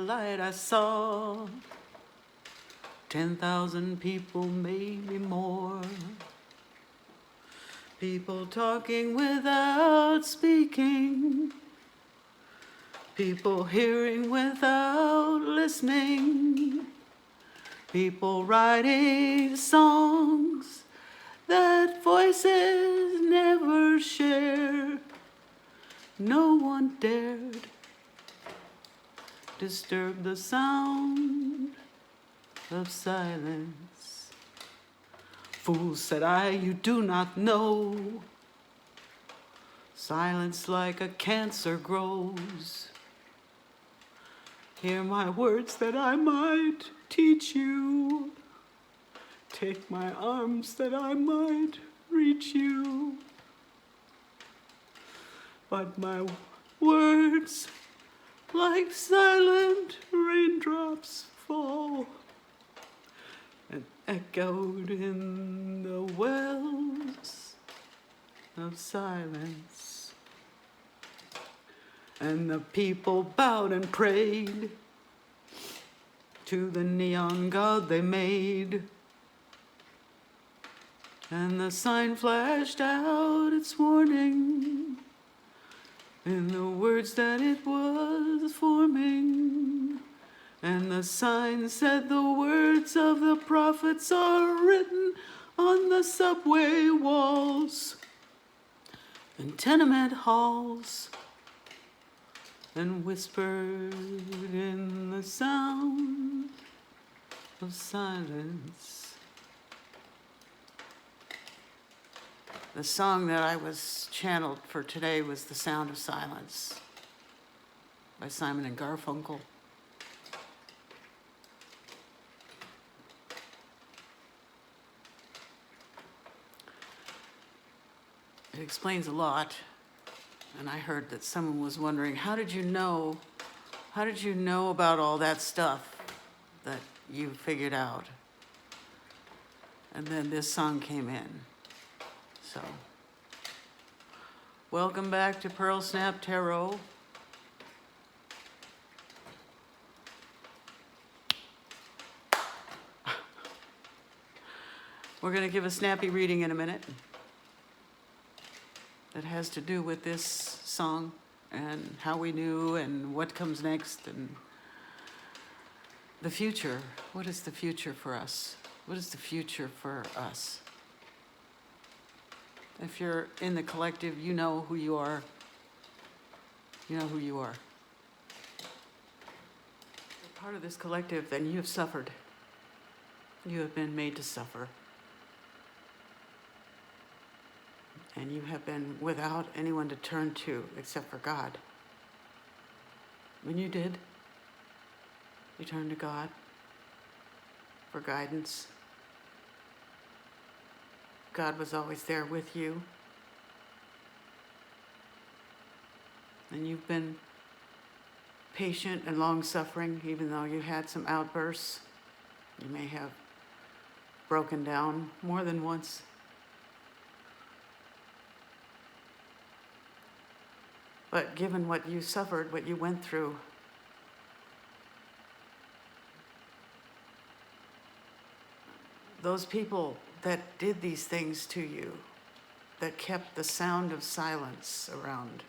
light I saw 10,000 people, maybe more. People talking without speaking. People hearing without listening. People writing songs that voices never share. No one dared disturb the sound of silence. Fool, said I, you do not know. Silence like a cancer grows. Hear my words that I might teach you. Take my arms that I might reach you. But my words, like silent raindrops, fall and echoed in the wells of silence. And the people bowed and prayed to the neon god they made. And the sign flashed out its warning in the words that it was forming. And the sign said the words of the prophets are written on the subway walls and tenement halls, and whispered in the sound of silence. The song that I was channeled for today was The Sound of Silence by Simon and Garfunkel. It explains a lot, and I heard that someone was wondering, how did you know about all that stuff that you figured out? And then this song came in. So, welcome back to Pearl Snap Tarot. We're going to give a snappy reading in a minute that has to do with this song and how we knew and what comes next and the future. What is the future for us? What is the future for us? If you're in the collective, you know who you are. You know who you are. If you're part of this collective, then you have suffered. You have been made to suffer. And you have been without anyone to turn to except for God. When you did, you turned to God for guidance. God was always there with you. And you've been patient and long-suffering, even though you had some outbursts. You may have broken down more than once. But given what you suffered, what you went through, those people that did these things to you, that kept the sound of silence around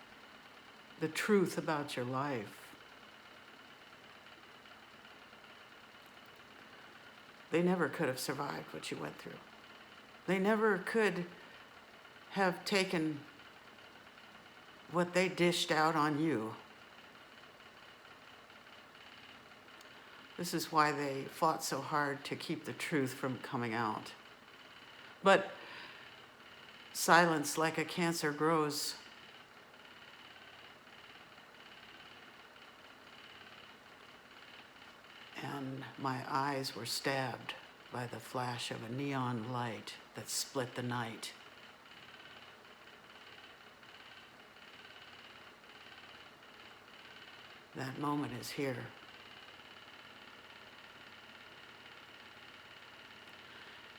the truth about your life, they never could have survived what you went through. They never could have taken what they dished out on you. This is why they fought so hard to keep the truth from coming out. But silence like a cancer grows. And my eyes were stabbed by the flash of a neon light that split the night. That moment is here.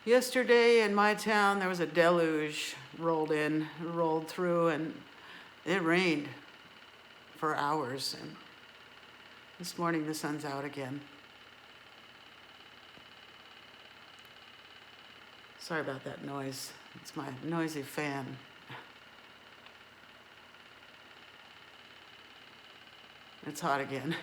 Yesterday in my town, there was a deluge rolled through, and it rained for hours. And This morning the sun's out again. Sorry about that noise. It's my noisy fan. It's hot again.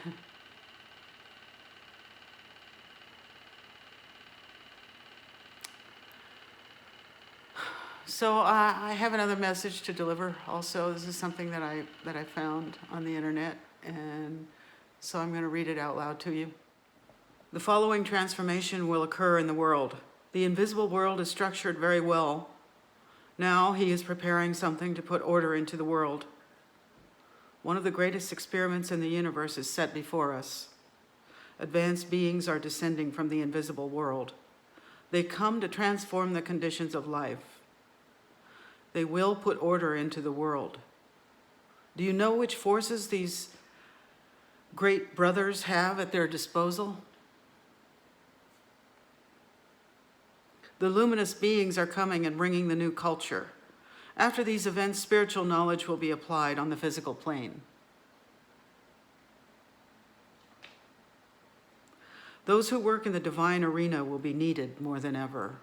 So I have another message to deliver also. This is something that I found on the internet, and so I'm going to read it out loud to you. The following transformation will occur in the world. The invisible world is structured very well. Now he is preparing something to put order into the world. One of the greatest experiments in the universe is set before us. Advanced beings are descending from the invisible world. They come to transform the conditions of life. They will put order into the world. Do you know which forces these great brothers have at their disposal? The luminous beings are coming and bringing the new culture. After these events, spiritual knowledge will be applied on the physical plane. Those who work in the divine arena will be needed more than ever.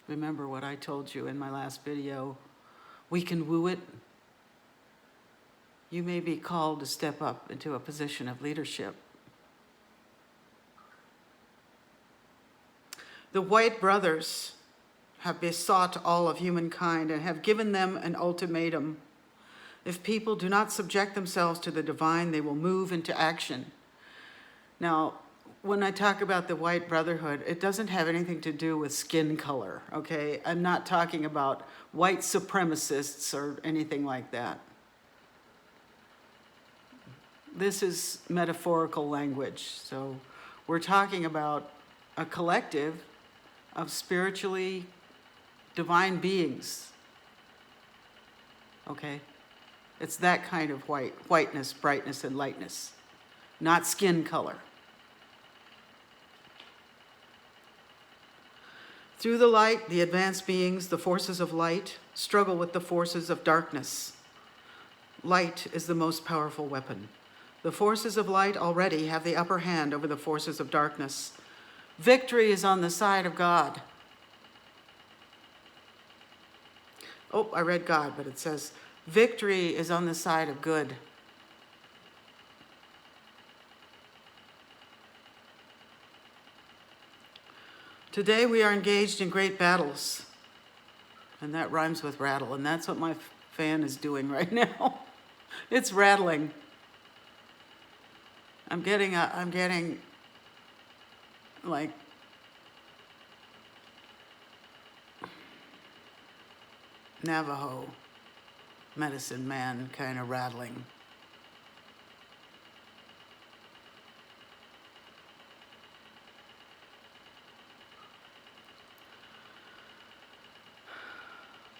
Remember what I told you in my last video. We can woo it. You may be called to step up into a position of leadership. The white brothers have besought all of humankind and have given them an ultimatum. If people do not subject themselves to the divine, they will move into action. Now, when I talk about the white brotherhood, it doesn't have anything to do with skin color, okay? I'm not talking about white supremacists or anything like that. This is metaphorical language. So we're talking about a collective of spiritually divine beings, okay? It's that kind of whiteness, brightness, and lightness, not skin color. Through the light, the advanced beings, the forces of light, struggle with the forces of darkness. Light is the most powerful weapon. The forces of light already have the upper hand over the forces of darkness. Victory is on the side of God. Oh, I read God, but it says, victory is on the side of good. Today we are engaged in great battles. And that rhymes with rattle, and that's what my fan is doing right now. It's rattling. I'm getting like Navajo medicine man kind of rattling.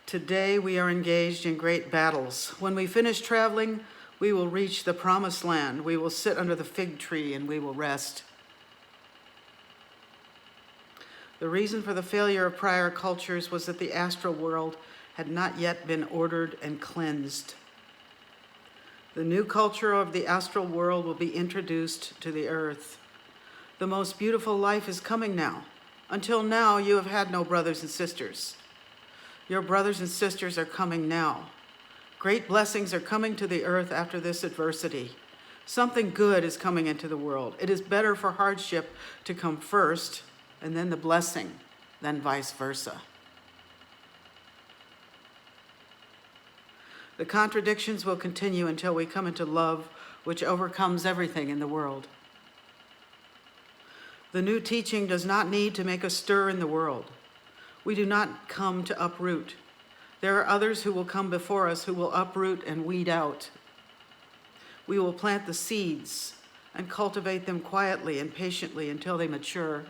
Today we are engaged in great battles. When we finish traveling, we will reach the promised land. We will sit under the fig tree and we will rest. The reason for the failure of prior cultures was that the astral world had not yet been ordered and cleansed. The new culture of the astral world will be introduced to the earth. The most beautiful life is coming now. Until now, you have had no brothers and sisters. Your brothers and sisters are coming now. Great blessings are coming to the earth after this adversity. Something good is coming into the world. It is better for hardship to come first, and then the blessing, than vice versa. The contradictions will continue until we come into love, which overcomes everything in the world. The new teaching does not need to make a stir in the world. We do not come to uproot. There are others who will come before us who will uproot and weed out. We will plant the seeds and cultivate them quietly and patiently until they mature.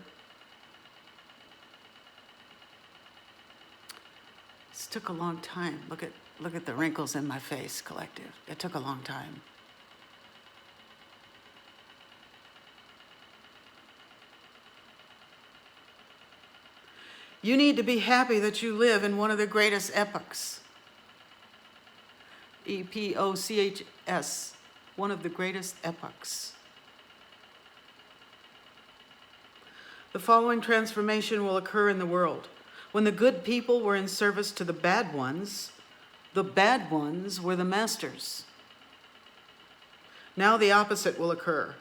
This took a long time. Look at the wrinkles in my face, collective. It took a long time. You need to be happy that you live in one of the greatest epochs. epochs, one of the greatest epochs. The following transformation will occur in the world. When the good people were in service to the bad ones were the masters. Now the opposite will occur.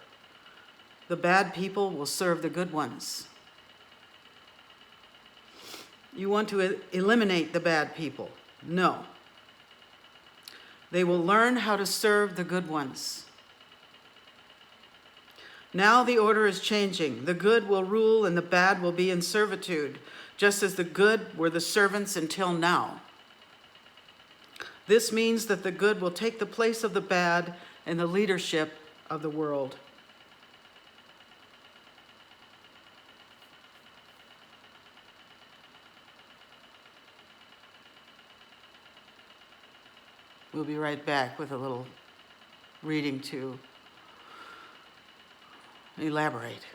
The bad people will serve the good ones. You want to eliminate the bad people? No. They will learn how to serve the good ones. Now the order is changing. The good will rule and the bad will be in servitude, just as the good were the servants until now. This means that the good will take the place of the bad in the leadership of the world. We'll be right back with a little reading to elaborate.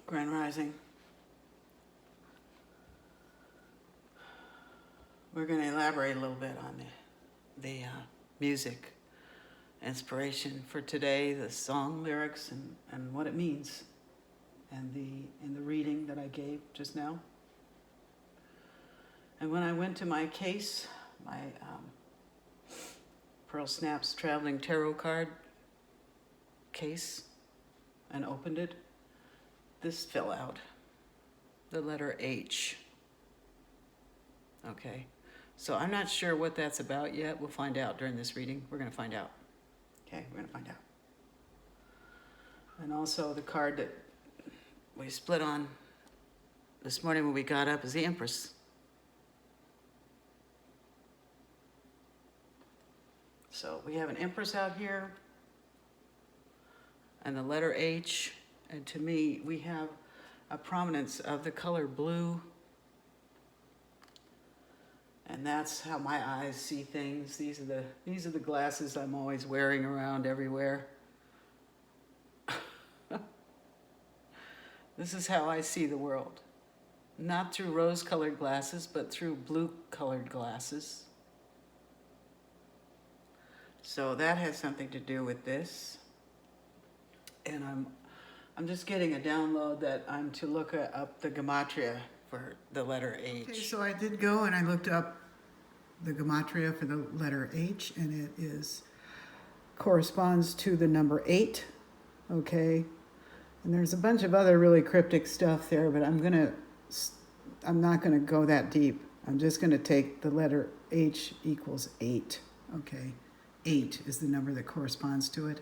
Grand Rising. We're going to elaborate a little bit on the music inspiration for today, the song lyrics and what it means, and the reading that I gave just now. And when I went to my case, my Pearl Snaps Traveling Tarot card case, and opened it, this fell out, the letter H. Okay, so I'm not sure what that's about yet. We'll find out during this reading. We're going to find out. Okay, we're going to find out. And also the card that we split on this morning when we got up is the Empress. So we have an Empress out here and the letter H. And to me, we have a prominence of the color blue. And that's how my eyes see things. These are the glasses I'm always wearing around everywhere. This is how I see the world. Not through rose-colored glasses, but through blue-colored glasses. So that has something to do with this. And I'm just getting a download that I'm to look up the gematria for the letter H. Okay, so I did go and I looked up the gematria for the letter H, and it corresponds to the number 8, okay? And there's a bunch of other really cryptic stuff there, but I'm not gonna go that deep. I'm just gonna take the letter H equals 8, okay? 8 is the number that corresponds to it.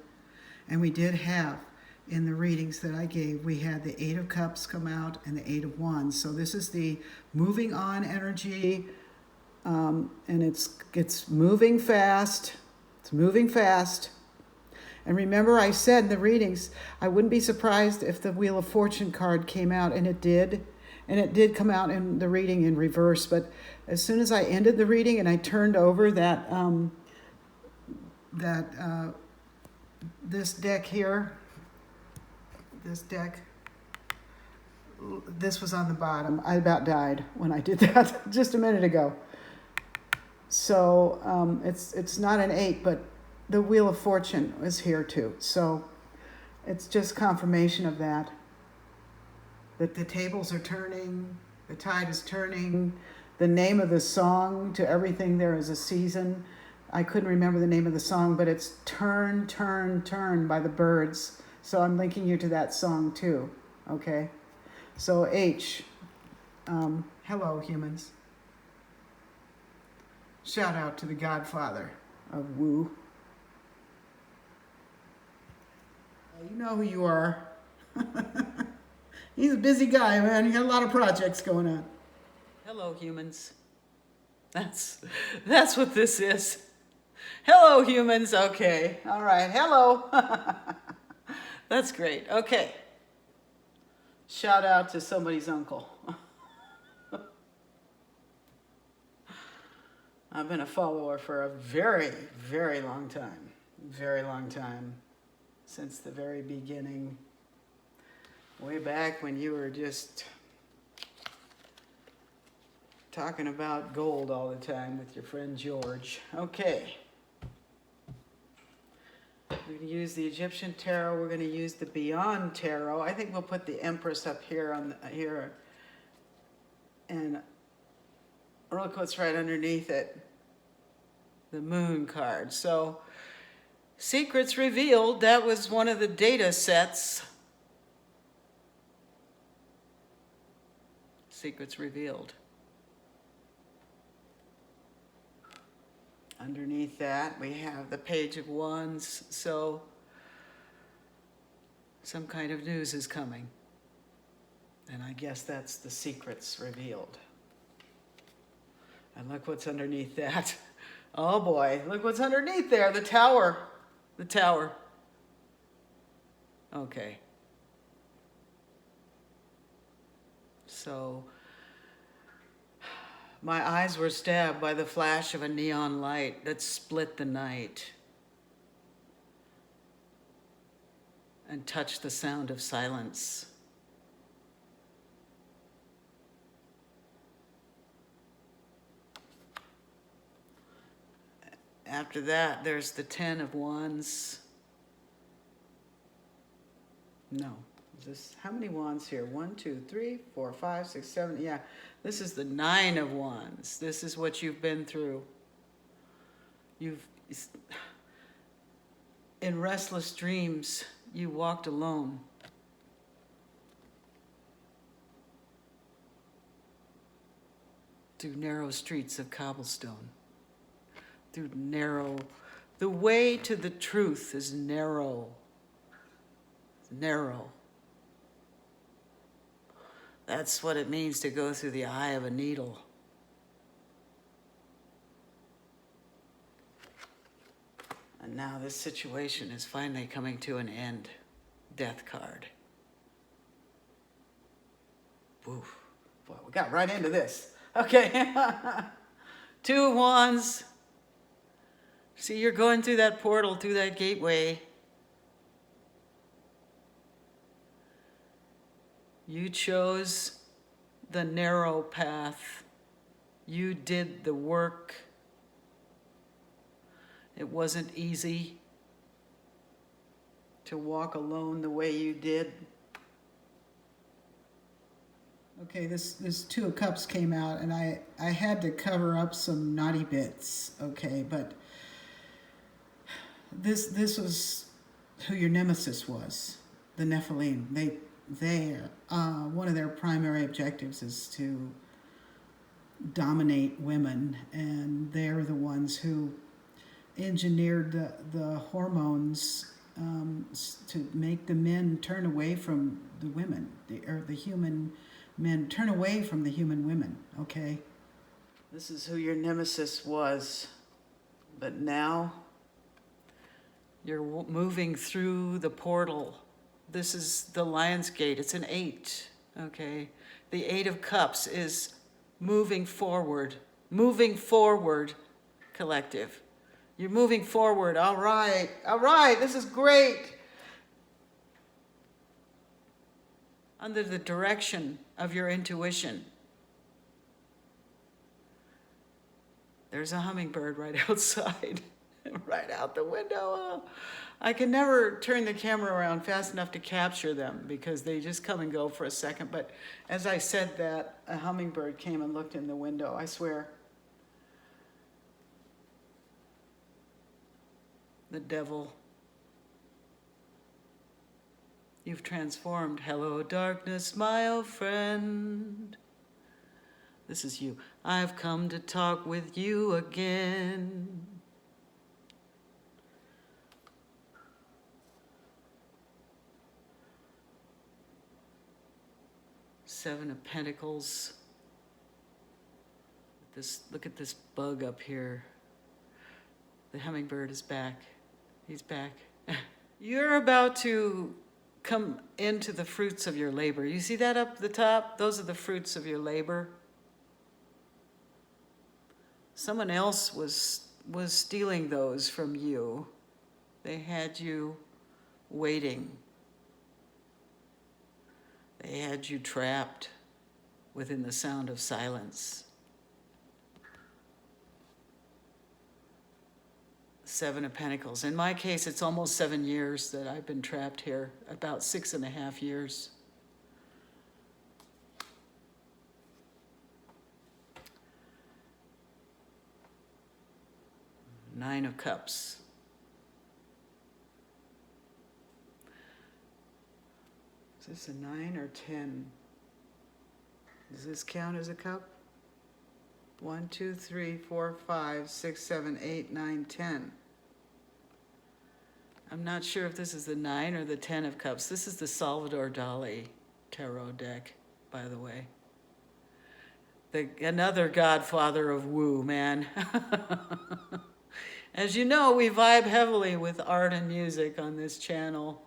And we did have, in the readings that I gave, we had the 8 of Cups come out and the 8 of Wands. So this is the moving on energy, and it's moving fast. It's moving fast. And remember, I said in the readings, I wouldn't be surprised if the Wheel of Fortune card came out, and it did. And it did come out in the reading in reverse. But as soon as I ended the reading and I turned over this deck here, this was on the bottom. I about died when I did that just a minute ago. So it's not an 8, but the Wheel of Fortune is here too. So it's just confirmation of that the tables are turning, the tide is turning. The name of the song to everything there is a season. I couldn't remember the name of the song, but it's Turn, Turn, Turn by the Byrds. So I'm linking you to that song too, okay? So H, hello humans. Shout out to the godfather of Woo. You know who you are. He's a busy guy, man. He got a lot of projects going on. Hello, humans. That's what this is. Hello, humans. Okay. All right. Hello. That's great. Okay. Shout out to somebody's uncle. I've been a follower for a very, very long time. Very long time. Since the very beginning. Way back when you were just talking about gold all the time with your friend George. Okay. We're going to use the Egyptian tarot. We're going to use the Beyond tarot. I think we'll put the Empress up here on here, and look what's right underneath it. The Moon card. So, secrets revealed. That was one of the data sets. Secrets revealed. Underneath that, we have the Page of Wands, so some kind of news is coming. And I guess that's the secrets revealed. And look what's underneath that. Oh boy, look what's underneath there, the Tower. The Tower. Okay. So, my eyes were stabbed by the flash of a neon light that split the night and touched the sound of silence. After that, there's the 10 of Wands. No. How many wands here? 1, 2, 3, 4, 5, 6, 7. Yeah, this is the 9 of Wands. This is what you've been through. In restless dreams, you walked alone. Through narrow streets of cobblestone. The way to the truth is narrow. Narrow. That's what it means to go through the eye of a needle. And now this situation is finally coming to an end. Death card. Oof. Boy, we got right into this. Okay. 2 of Wands. See, you're going through that portal, through that gateway. You chose the narrow path. You did the work. It wasn't easy to walk alone the way you did. Okay, this 2 of Cups came out, and I had to cover up some naughty bits, okay, but this was who your nemesis was, the Nephilim. They one of their primary objectives is to dominate women, and they're the ones who engineered the hormones to make the men turn away from the women, the human men turn away from the human women, okay? This is who your nemesis was, but now you're moving through the portal. This is the Lion's Gate. It's an 8, okay? The 8 of Cups is moving forward, collective. You're moving forward. All right, this is great. Under the direction of your intuition. There's a hummingbird right outside, right out the window. I can never turn the camera around fast enough to capture them because they just come and go for a second. But as I said that, a hummingbird came and looked in the window, I swear. The devil. You've transformed. Hello, darkness, my old friend. This is you. I've come to talk with you again. Seven of Pentacles. Look at this bug up here. The hummingbird is back. He's back. You're about to come into the fruits of your labor. You see that up the top? Those are the fruits of your labor. Someone else was stealing those from you. They had you waiting. They had you trapped within the sound of silence. 7 of Pentacles. In my case, it's almost 7 years that I've been trapped here, about 6.5 years. Nine of Cups. Is this a 9 or 10? Does this count as a cup? 1, 2, 3, 4, 5, 6, 7, 8, 9, 10. I'm not sure if this is the 9 or the 10 of Cups. This is the Salvador Dali tarot deck, by the way. Another godfather of woo, man. As you know, we vibe heavily with art and music on this channel.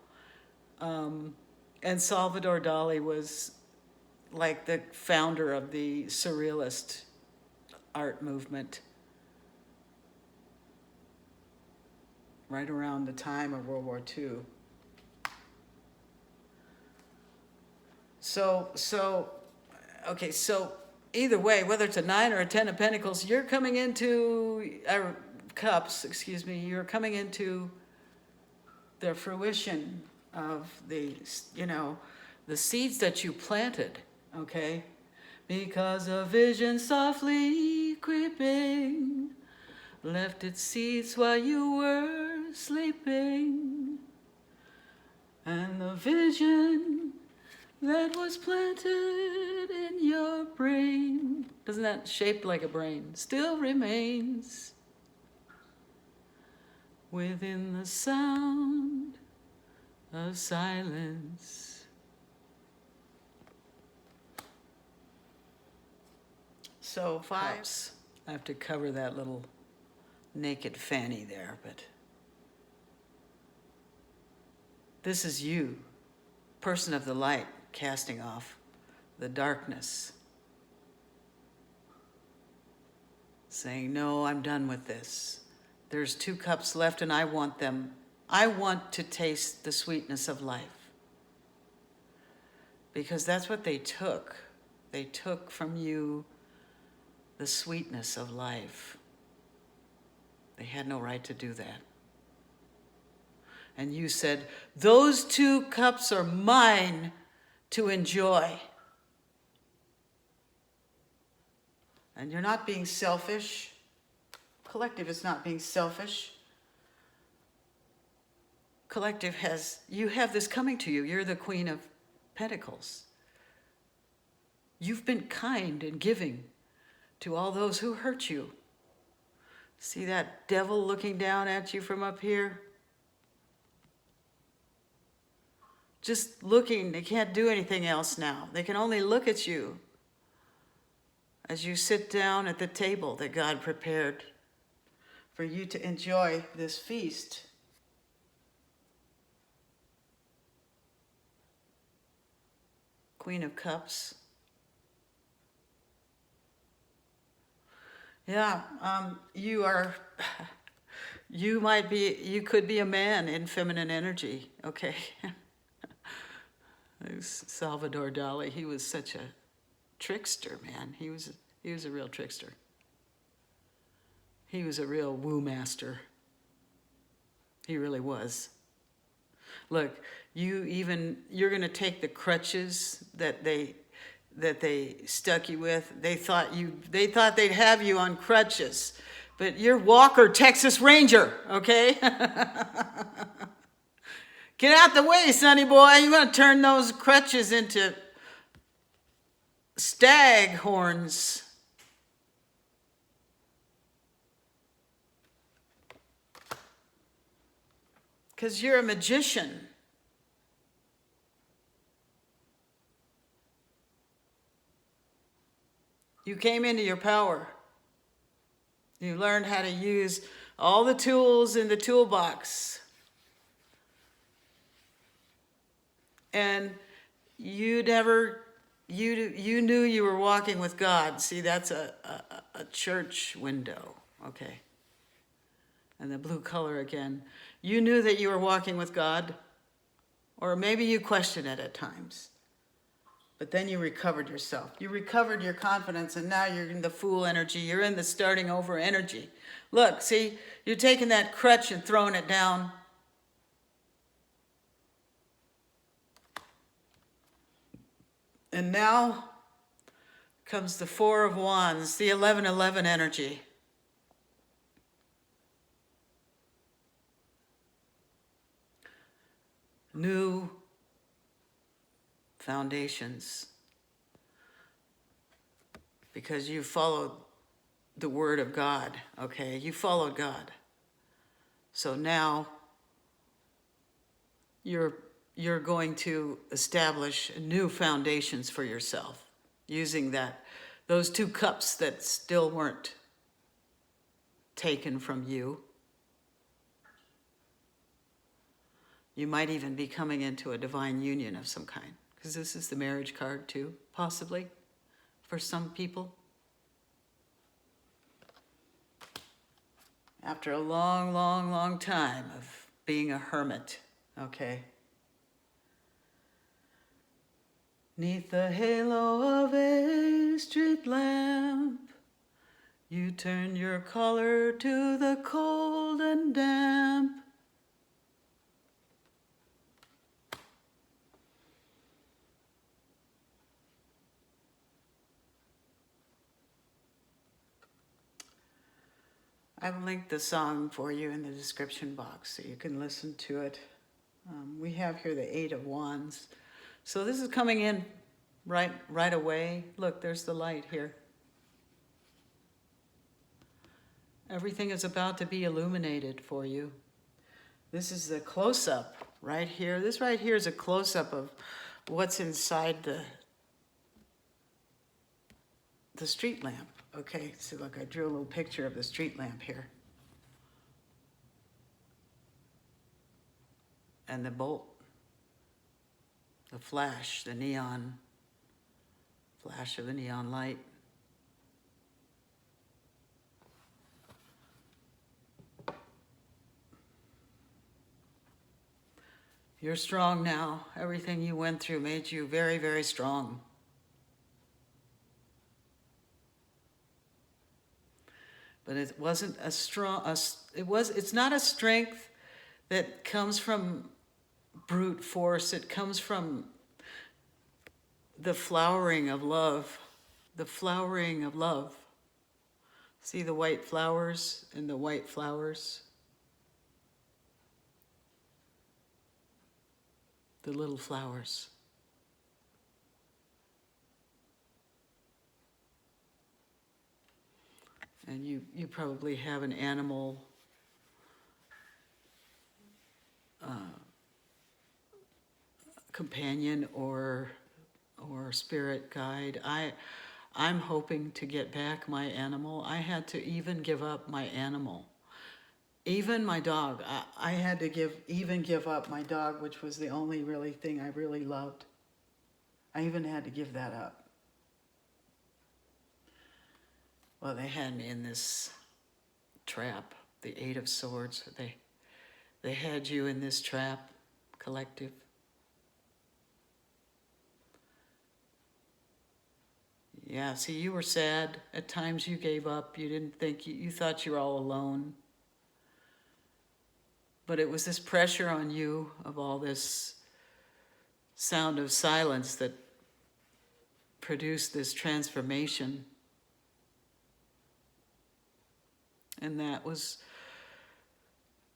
And Salvador Dali was like the founder of the surrealist art movement right around the time of World War II. So either way, whether it's a 9 or a 10 of Pentacles, you're coming into Cups, you're coming into the fruition of the seeds that you planted, okay? Because a vision softly creeping left its seeds while you were sleeping. And the vision that was planted in your brain, isn't that shaped like a brain, still remains within the sound of silence. So 5. I have to cover that little naked fanny there, but this is you, person of the light, casting off the darkness, saying, no, I'm done with this. There's 2 cups left and I want them. I want to taste the sweetness of life. Because that's what they took. They took from you the sweetness of life. They had no right to do that. And you said, those 2 cups are mine to enjoy. And you're not being selfish. Collective is not being selfish. Collective you have this coming to you. You're the Queen of Pentacles. You've been kind and giving to all those who hurt you. See that devil looking down at you from up here? Just looking, they can't do anything else now. They can only look at you as you sit down at the table that God prepared for you to enjoy this feast. Queen of Cups. Yeah, you could be a man in feminine energy, okay? Salvador Dali, he was such a trickster, man. He was a real trickster. He was a real woo master. He really was. Look, you're going to take the crutches that they stuck you with. They thought they'd have you on crutches, but you're Walker, Texas Ranger, okay? Get out the way, sonny boy. You're going to turn those crutches into stag horns. Because you're a magician. You came into your power. You learned how to use all the tools in the toolbox. and you never, you knew you were walking with God. See, that's a church window, okay? And the blue color again. You knew that you were walking with God, or maybe you questioned it at times. But then you recovered yourself. You recovered your confidence, and now you're in the fool energy. You're in the starting over energy. Look, see, you're taking that crutch and throwing it down. And now comes the Four of Wands, the 1111 energy. New foundations. Because you followed the word of God, okay? You followed God. So now you're going to establish new foundations for yourself using those two cups that still weren't taken from you. You might even be coming into a divine union of some kind, because this is the marriage card too, possibly, for some people. After a long, long, long time of being a hermit, okay? Neath the halo of a street lamp, you turn your collar to the cold and damp. I've linked the song for you in the description box so you can listen to it. We have here the Eight of Wands. So this is coming in right away. Look, there's the light here. Everything is about to be illuminated for you. This is the close-up right here. This right here is a close-up of what's inside the street lamp. Okay, so look, I drew a little picture of the street lamp here. And the bolt, the flash, the neon, flash of the neon light. You're strong now. Everything you went through made you very, very strong. But it wasn't a strong, it's not a strength that comes from brute force. It comes from the flowering of love, the flowering of love. See the white flowers and the white flowers? The little flowers. And you probably have an animal companion or spirit guide. I'm hoping to get back my animal. I had to even give up my animal. Even my dog. I had to give up my dog, which was the only really thing I really loved. I even had to give that up. Well, they had me in this trap, the Eight of Swords. They had you in this trap, collective. Yeah, see, you were sad. At times you gave up. You didn't think, you thought you were all alone. But it was this pressure on you of all this sound of silence that produced this transformation. And that was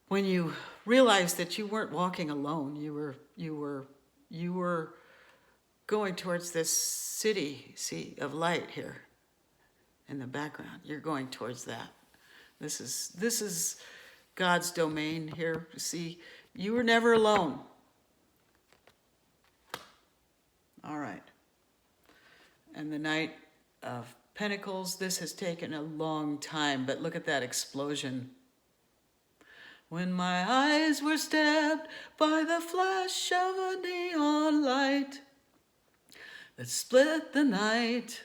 when you realized that you weren't walking alone. You were going towards this city, see, of light here in the background. You're going towards that. This is God's domain here. See, you were never alone. All right. And the Knight of Pentacles, this has taken a long time, but look at that explosion. when my eyes were stabbed by the flash of a neon light that split the night.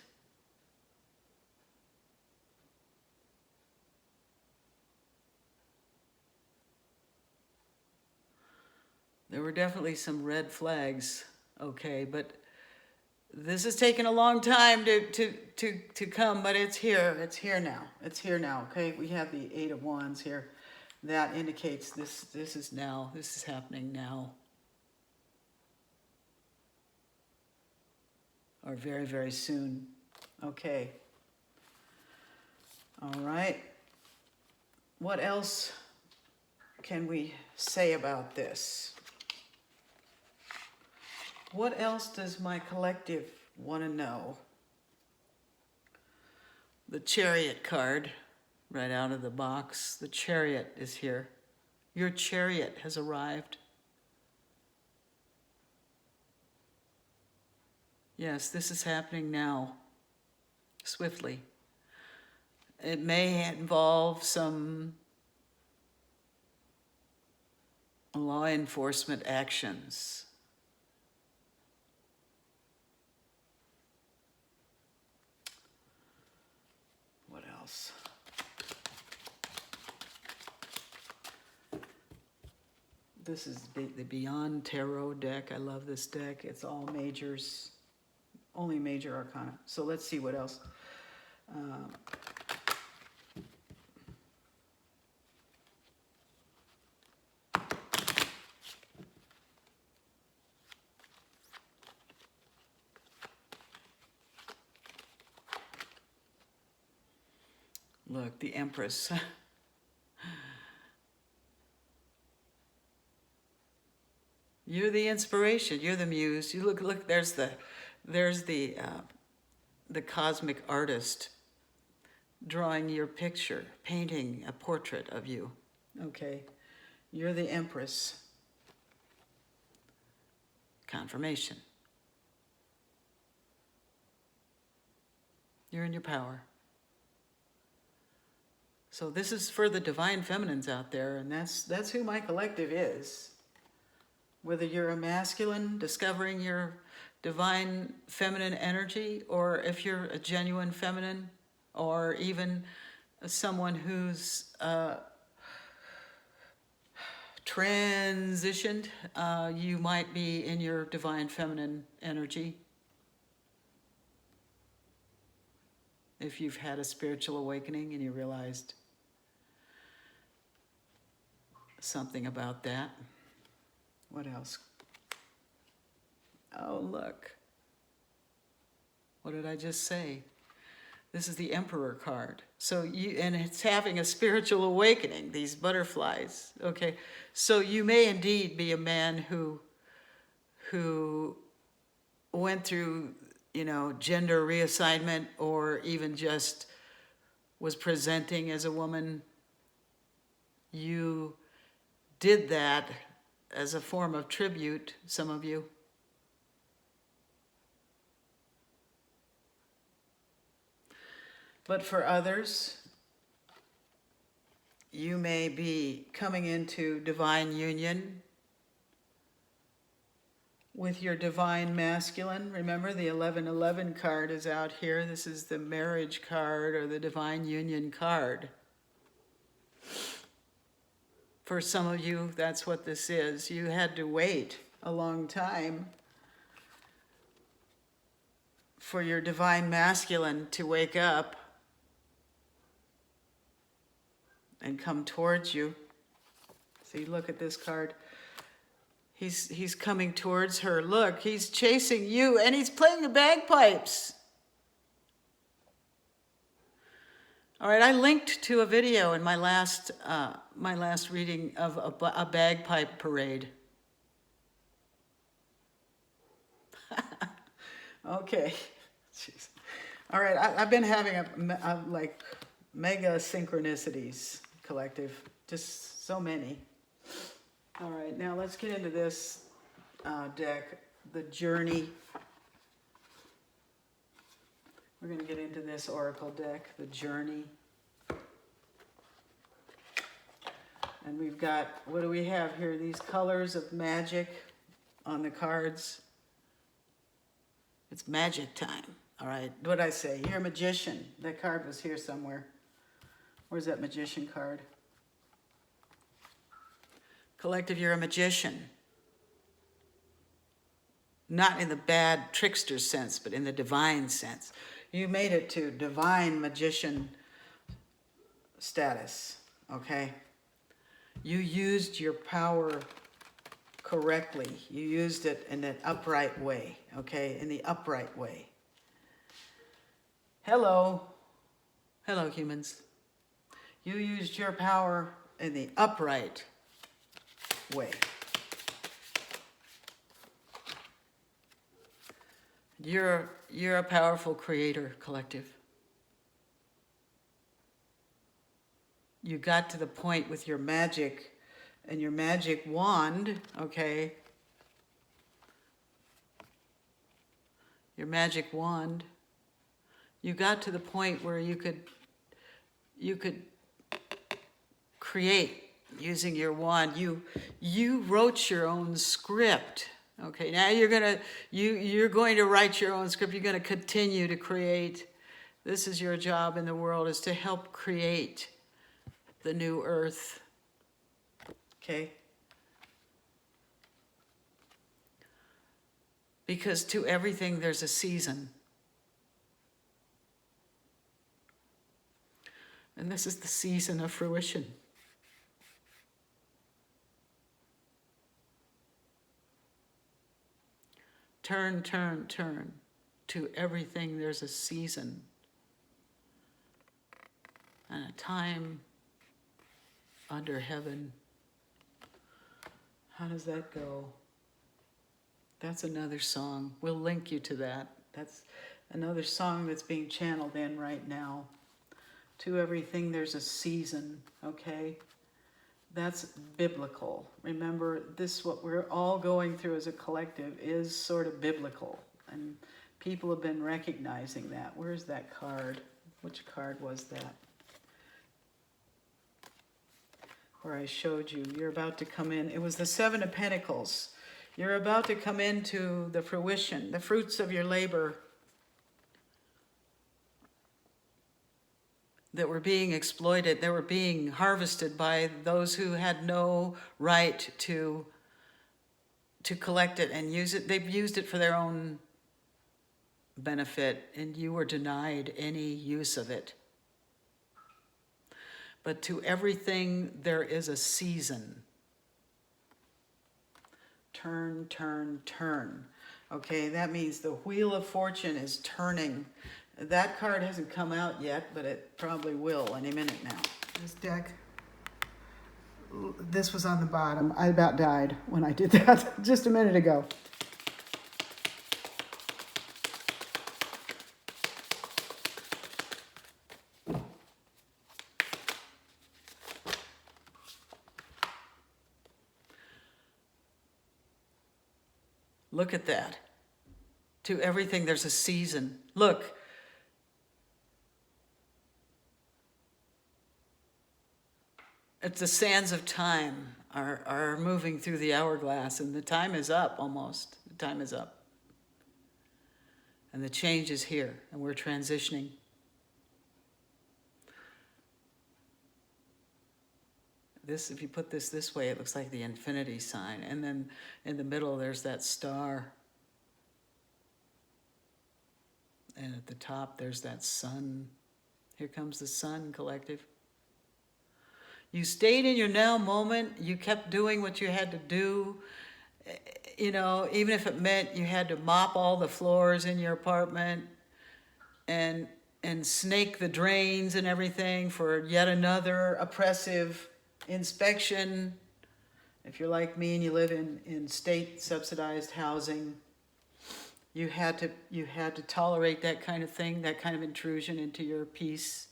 There were definitely some red flags, okay, but this has taken a long time to come, but it's here. It's here now. It's here now, okay? We have the Eight of Wands here. That indicates this is now. This is happening now. Or very, very soon. Okay. All right. What else can we say about this? What else does my collective want to know? The Chariot card, right out of the box. The Chariot is here. Your chariot has arrived. Yes, this is happening now, swiftly. It may involve some law enforcement actions. What else? This is the Beyond Tarot deck. I love this deck. It's all majors, only major arcana. So let's see what else. Look, the Empress. You're the inspiration. You're the muse. You look. There's the cosmic artist drawing your picture, painting a portrait of you. Okay, you're the Empress. Confirmation. You're in your power. So this is for the divine feminines out there, and that's who my collective is. Whether you're a masculine discovering your divine feminine energy, or if you're a genuine feminine, or even someone who's transitioned, you might be in your divine feminine energy. If you've had a spiritual awakening and you realized something about that. What else? Oh, look. What did I just say? This is the Emperor card. So and it's having a spiritual awakening, these butterflies. Okay. So you may indeed be a man who went through, gender reassignment, or even just was presenting as a woman. You did that as a form of tribute, some of you. But for others, you may be coming into divine union with your divine masculine. Remember, the 1111 card is out here. This is the marriage card, or the divine union card. For some of you, that's what this is. You had to wait a long time for your divine masculine to wake up and come towards you. See, look at this card. He's coming towards her. Look, he's chasing you, and he's playing the bagpipes. All right, I linked to a video in my last reading of a bagpipe parade. Okay. Jeez. All right, I've been having a like mega synchronicities collective, just so many. All right, now let's get into this deck, the Journey. We're going to get into this oracle deck, the Journey. And we've got, what do we have here? These colors of magic on the cards. It's magic time. All right, what'd I say? You're a magician. That card was here somewhere. Where's that magician card? Collective, you're a magician. Not in the bad trickster sense, but in the divine sense. You made it to divine magician status, okay? You used your power correctly. You used it in an upright way, okay? In the upright way. Hello. Hello, humans. You used your power in the upright way. You're a powerful creator, collective. You got to the point with your magic and your magic wand, okay? Your magic wand. You got to the point where you could create using your wand. You wrote your own script. Okay, now you're going to write your own script. You're going to continue to create. This is your job in the world, is to help create the new earth. Okay? Because to everything there's a season. And this is the season of fruition. Turn, turn, turn. To everything there's a season and a time under heaven. How does that go? That's another song. We'll link you to that. That's another song that's being channeled in right now. To everything there's a season, okay? That's biblical. Remember, this, what we're all going through as a collective, is sort of biblical. And people have been recognizing that. Where's that card? Which card was that? Where I showed you. You're about to come in. It was the Seven of Pentacles. You're about to come into the fruition, the fruits of your labor that were being exploited, they were being harvested by those who had no right to collect it and use it. They've used it for their own benefit, and you were denied any use of it. But to everything there is a season. Turn, turn, turn. Okay, that means the wheel of fortune is turning. That card hasn't come out yet, but it probably will any minute now. This deck, this was on the bottom. I about died when I did that just a minute ago. Look at that. To everything there's a season. Look. It's the sands of time are moving through the hourglass, and the time is up almost. The time is up. And the change is here, and we're transitioning. This, if you put this way, it looks like the infinity sign. And then in the middle, there's that star. And at the top, there's that sun. Here comes the sun, collective. You stayed in your now moment. You kept doing what you had to do. You know, even if it meant you had to mop all the floors in your apartment and snake the drains and everything for yet another oppressive inspection. If you're like me and you live in state subsidized housing, you had to tolerate that kind of thing, that kind of intrusion into your peace.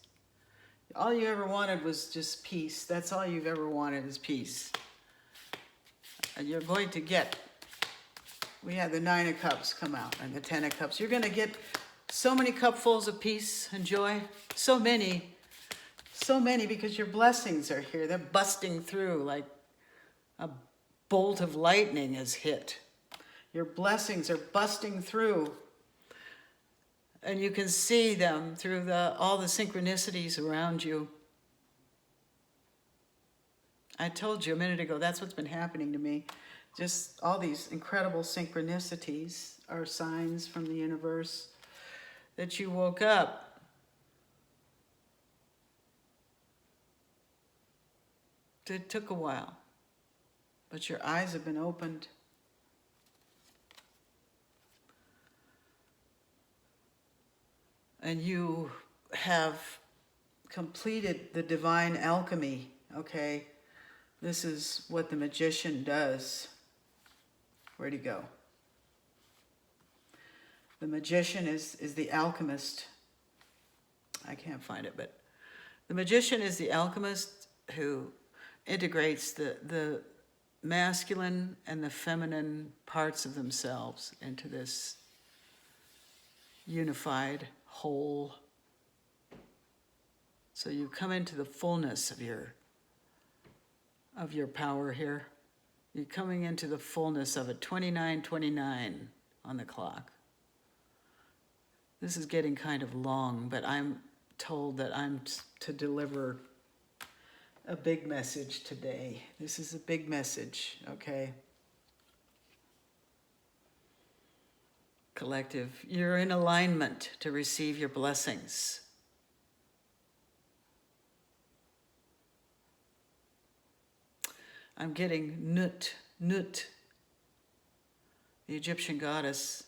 All you ever wanted was just peace. That's all you've ever wanted is peace. And you're going to get, we had the 9 of Cups come out and the 10 of Cups. You're going to get so many cupfuls of peace and joy, so many. So many, because your blessings are here. They're busting through like a bolt of lightning has hit. Your blessings are busting through. And you can see them through all the synchronicities around you. I told you a minute ago, that's what's been happening to me. Just all these incredible synchronicities are signs from the universe that you woke up. It took a while, but your eyes have been opened. And you have completed the divine alchemy, okay? This is what the magician does. Where'd he go? The magician is the alchemist. I can't find it, but the magician is the alchemist who integrates the masculine and the feminine parts of themselves into this unified whole. So you come into the fullness of your power here. You're coming into the fullness of it. 29:29 on the clock. This is getting kind of long, but I'm told that I'm to deliver a big message today. This is a big message, okay? Collective, you're in alignment to receive your blessings. I'm getting Nut, the Egyptian goddess.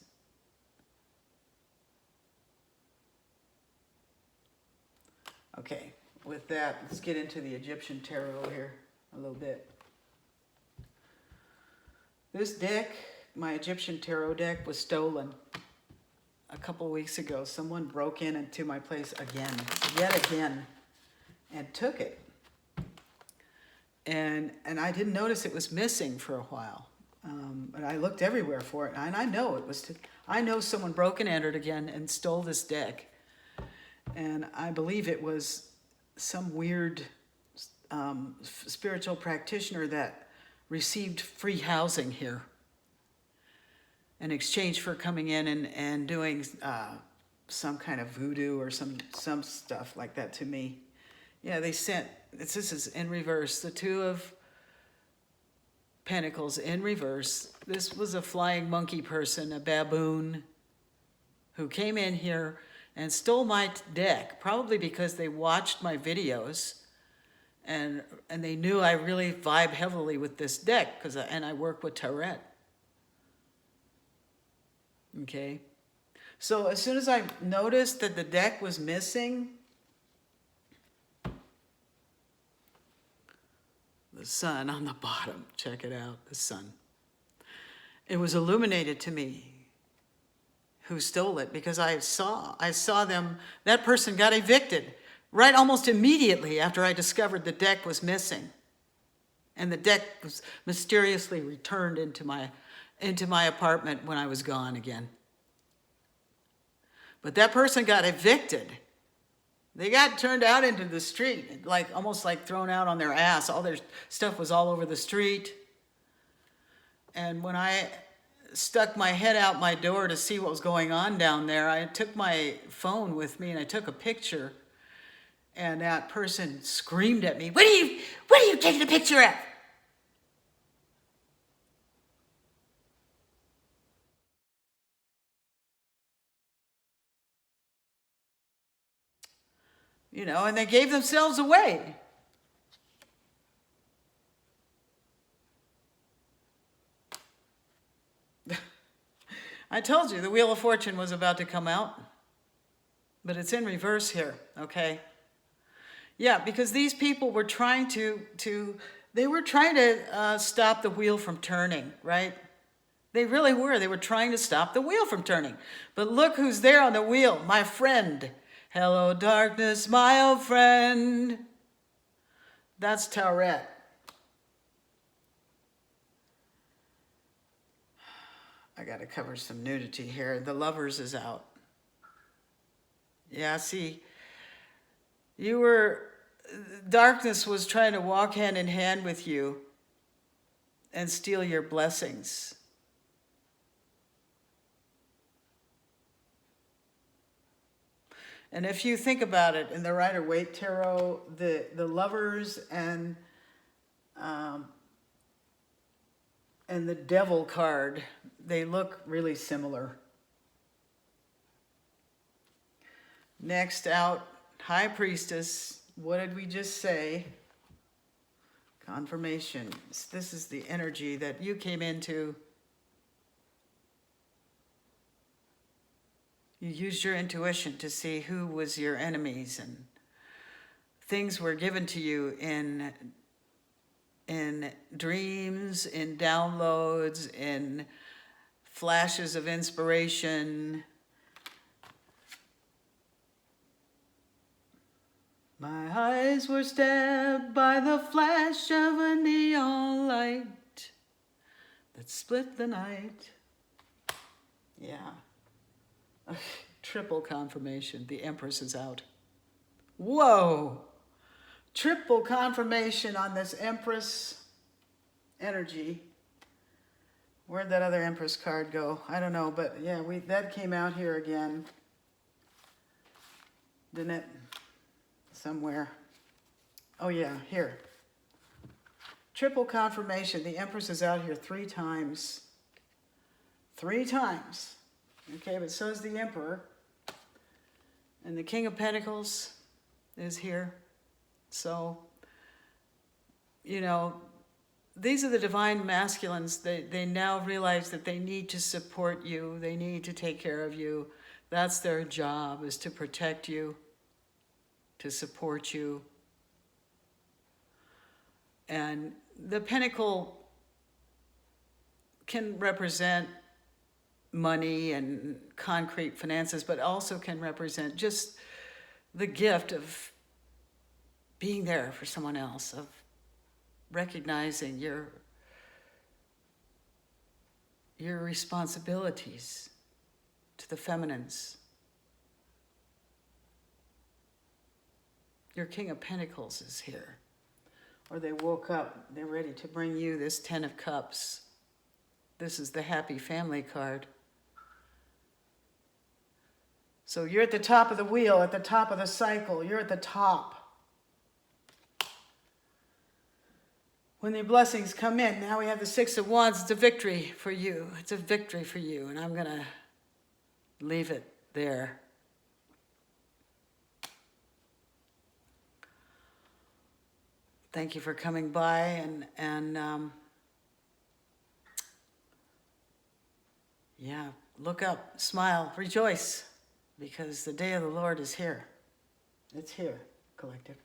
Okay, with that, let's get into the Egyptian tarot here a little bit. This deck, my Egyptian tarot deck, was stolen a couple weeks ago. Someone broke into my place yet again, and took it. And I didn't notice it was missing for a while. But I looked everywhere for it, and I know it was. I know someone broke and entered again and stole this deck. And I believe it was some weird spiritual practitioner that received free housing here in exchange for coming in and doing some kind of voodoo or some stuff like that to me. Yeah, they sent, this is in reverse, the Two of Pentacles in reverse. This was a flying monkey person, a baboon, who came in here and stole my deck, probably because they watched my videos and they knew I really vibe heavily with this deck, and I work with Tarot. Okay? So as soon as I noticed that the deck was missing, the sun on the bottom, check it out, the sun. It was illuminated to me who stole it, because I saw them, that person got evicted right almost immediately after I discovered the deck was missing. And the deck was mysteriously returned into my apartment when I was gone again. But that person got evicted. They got turned out into the street, almost like thrown out on their ass. All their stuff was all over the street. And when I stuck my head out my door to see what was going on down there, I took my phone with me and I took a picture. And that person screamed at me, what are you taking a picture of? And they gave themselves away. I told you the Wheel of Fortune was about to come out, but it's in reverse here, okay? Yeah, because these people were trying to stop the wheel from turning, right? They really were. They were trying to stop the wheel from turning. But look who's there on the wheel, my friend. Hello, darkness, my old friend. That's Tarot. I got to cover some nudity here. The Lovers is out. Yeah, see, you were darkness was trying to walk hand in hand with you and steal your blessings. And if you think about it, in the Rider-Waite Tarot, the Lovers and the Devil card, they look really similar. Next out, High Priestess. What did we just say? Confirmation. This is the energy that you came into. You used your intuition to see who was your enemies, and things were given to you in dreams, in downloads, in flashes of inspiration. My eyes were stabbed by the flash of a neon light that split the night. Yeah. Triple confirmation. The Empress is out. Whoa! Triple confirmation on this Empress energy. Where'd that other Empress card go? I don't know, but yeah, that came out here again. Didn't it? Somewhere. Oh yeah, here. Triple confirmation. The Empress is out here 3 times. 3 times. Okay, but so is the Emperor. And the King of Pentacles is here. So, you know, these are the divine masculines. They now realize that they need to support you. They need to take care of you. That's their job, is to protect you, to support you. And the Pentacle can represent money and concrete finances, but also can represent just the gift of being there for someone else, of recognizing your responsibilities to the feminines. Your King of Pentacles is here. Or they woke up, they're ready to bring you this 10 of Cups. This is the Happy Family card. So you're at the top of the wheel, at the top of the cycle. You're at the top. When the blessings come in, now we have the 6 of Wands. It's a victory for you. It's a victory for you. And I'm going to leave it there. Thank you for coming by, and yeah, look up, smile, rejoice, because the day of the Lord is here. It's here, collective.